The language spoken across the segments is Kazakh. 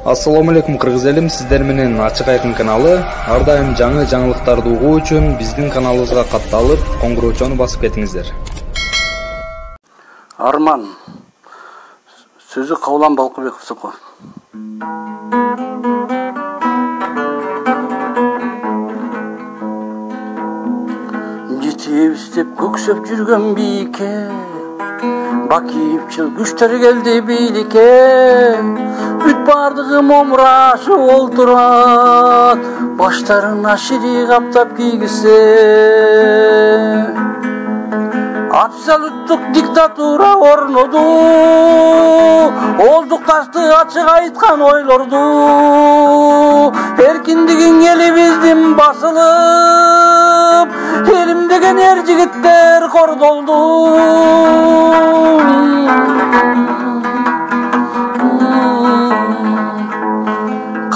Ассаламу алейкум кыргыз элим, сиздер менен Ачык Айкын каналы. Ар дайым жаңы жаңылыктарды угуу үчүн биздин каналыбызга катталып, коңгуроочону басып кетиңиздер. Арман. Сөзү Кабылан Балкыбеков сопко. Жетебиз деп көксөп жүргөн бийикке, бакийипчил күчтөр келди бийликке. Бүт бардыгы момурашып олтурат, баштарына шири каптап кийгисе. Абсолюттук диктатура орноду, олдукташты ачык айткан ойлорду. Эркиндигин элибиздин басылып, элим деген эр жигиттер кордолду.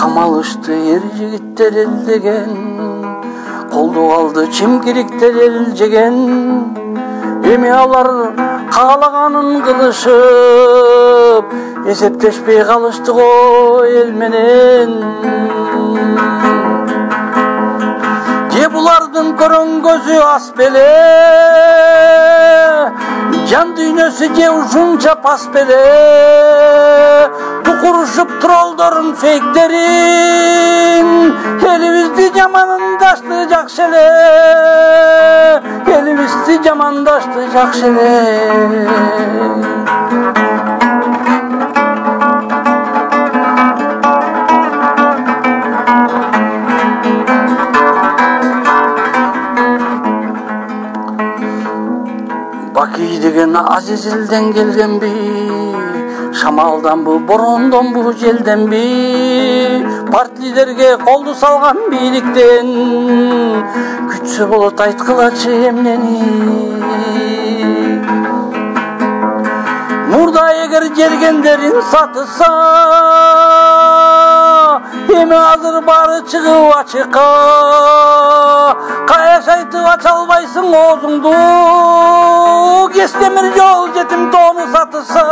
Камалышты эр жигиттер элдеген, колду алды чимкириктер элжеген. Эми алар каалаганын кылышып, эсептешпей калышты го эл менен. Же булардын көрөн көзү ас беле, жан дүйнөсү же ушунча пас беле. Тукурушуп тролдорун фейктерин, элибизди жамандашты жакшы эле. Elimizi jamandaştı jakşele. Bakı degen Azizilden gelgen bi, şamaldan bu, borondan bu, jelden bi. Partilerge koldu salgan bilikten, küçsü bulut aytkılaçı emneni. Murda eger jelgenderin satısa, emi hazır bары çıgıp açıkka. Kaya şaytı açalbaysın ozundu, Kestemir yol jetim tonu satısa.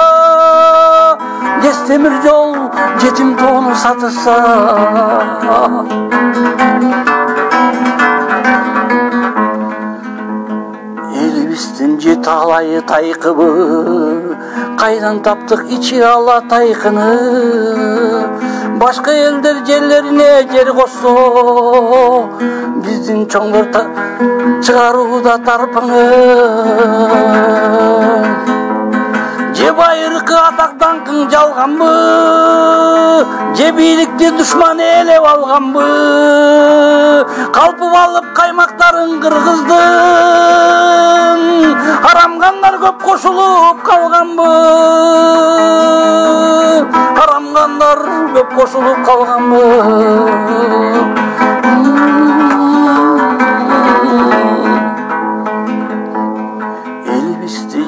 Kestemir yol jetim tonu satısa. Elibistin jet alayı tayqыбы, kaydan taptık içi ala tayqını. Başka elder jellerine jeri koşso, bizdin çoңдор çıgaruda tarpını. Je bayırkı ataktan kın jalgan mı, je bilikti düşman elep algan mı. Kalpıp alıp kaymakların kırgızdın, haramganlar köp koşulup kalgan mı. Haramganlar köp koşulup kalgan mı.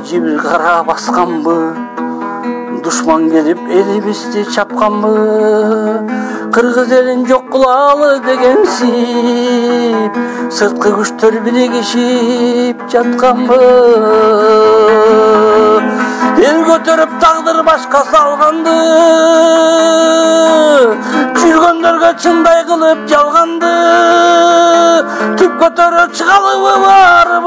Cibir kara baskan mı? Düşman gelip elibizdi çapkan mı? Kırgız elin yok kulalı degensip, sırtkı güçtör birigişip jatkan mı? El götürüp tağdır başka salgandı, жүргөндөргө чындай кылып жалганды. Түп көтөрүп чыгалыбы барыбыз,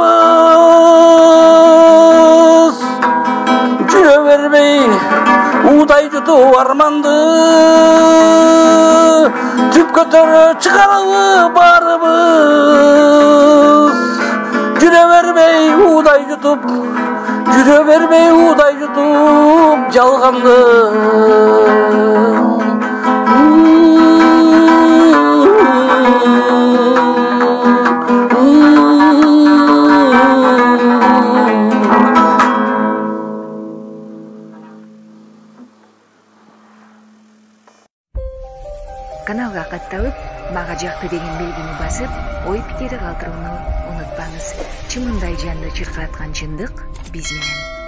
жүрө бербей удай жутуп арманды. Түп көтөрүп чыгалыбы барыбыз, жүрө бербей удай жутуп, жүрө бербей удай жутуп жалганды. Каналга катталып, мага жакты деген белгини басып, ой пикири калтырууну унутпаңыз. Чымындай жанды чыркыраткан чындык биз менен.